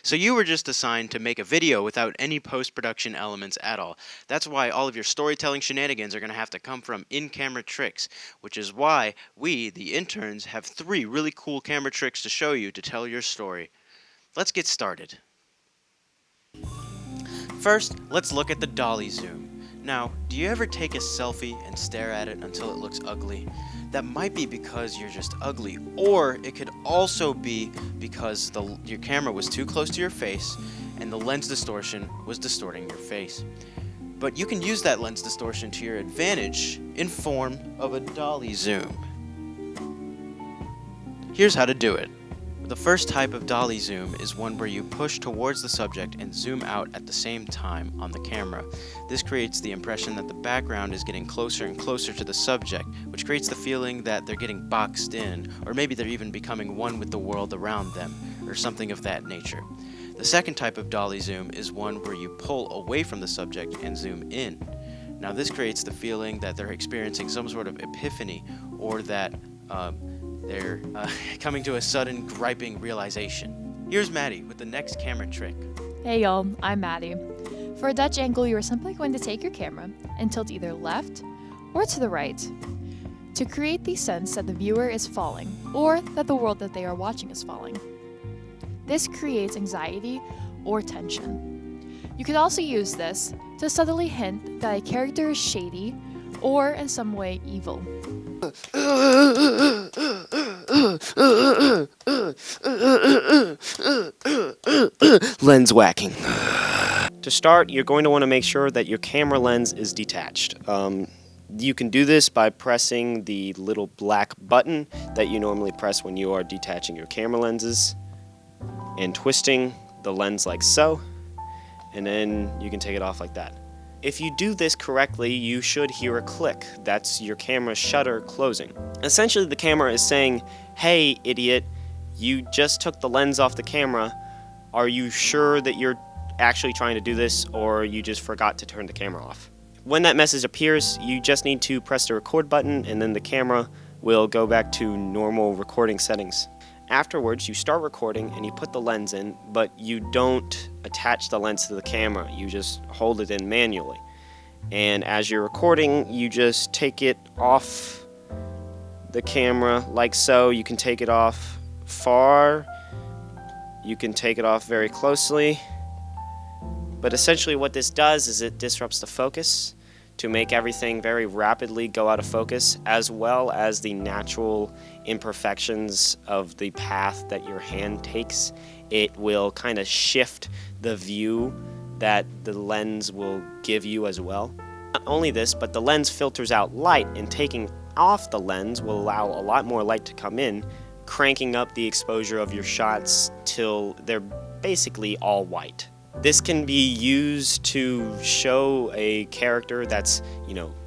So you were just assigned to make a video without any post-production elements at all. That's why all of your storytelling shenanigans are going to have to come from in-camera tricks, which is why we, the interns, have 3 really cool camera tricks to show you to tell your story. Let's get started. First, let's look at the Dolly Zoom. Now, do you ever take a selfie and stare at it until it looks ugly? That might be because you're just ugly, or it could also be because your camera was too close to your face and the lens distortion was distorting your face. But you can use that lens distortion to your advantage in form of a Dolly Zoom. Here's how to do it. The first type of Dolly Zoom is one where you push towards the subject and zoom out at the same time on the camera. This creates the impression that the background is getting closer and closer to the subject, which creates the feeling that they're getting boxed in, or maybe they're even becoming one with the world around them, or something of that nature. The second type of Dolly Zoom is one where you pull away from the subject and zoom in. Now this creates the feeling that they're experiencing some sort of epiphany, or that they're coming to a sudden griping realization. Here's Maddie with the next camera trick. Hey y'all, I'm Maddie. For a Dutch angle, you are simply going to take your camera and tilt either left or to the right to create the sense that the viewer is falling or that the world that they are watching is falling. This creates anxiety or tension. You could also use this to subtly hint that a character is shady or in some way evil. Lens whacking. To start, you're going to want to make sure that your camera lens is detached. You can do this by pressing the little black button that you normally press when you are detaching your camera lenses and twisting the lens like so, and then you can take it off like that. If you do this correctly, you should hear a click. That's your camera shutter closing. Essentially, the camera is saying, "Hey, idiot, you just took the lens off the camera. Are you sure that you're actually trying to do this, or you just forgot to turn the camera off?" When that message appears, you just need to press the record button, and then the camera will go back to normal recording settings. Afterwards, you start recording and you put the lens in, but you don't attach the lens to the camera. You just hold it in manually. And as you're recording, you just take it off the camera like so. You can take it off far. You can take it off very closely. But essentially what this does is it disrupts the focus to make everything very rapidly go out of focus, as well as the natural imperfections of the path that your hand takes. It will kind of shift the view that the lens will give you as well. Not only this, but the lens filters out light, and taking off the lens will allow a lot more light to come in, cranking up the exposure of your shots till they're basically all white. This can be used to show a character that's,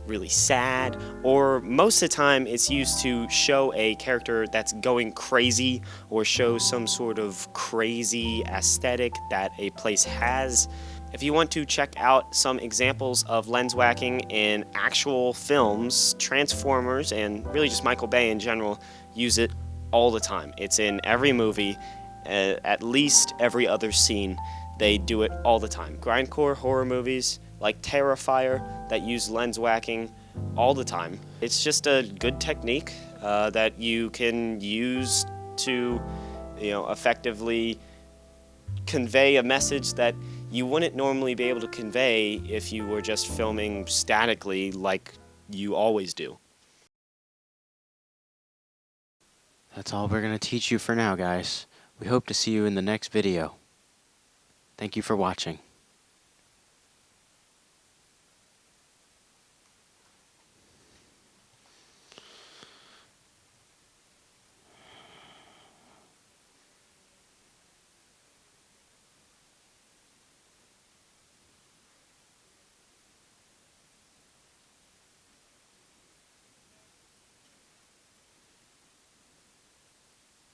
really sad, or most of the time it's used to show a character that's going crazy or show some sort of crazy aesthetic that a place has. If you want to check out some examples of lens whacking in actual films, Transformers and really just Michael Bay in general use it all the time. It's in every movie, at least every other scene. They do it all the time. Grindcore horror movies like Terrifier that use lens whacking all the time. It's just a good technique that you can use to, effectively convey a message that you wouldn't normally be able to convey if you were just filming statically like you always do. That's all we're going to teach you for now, guys. We hope to see you in the next video. Thank you for watching.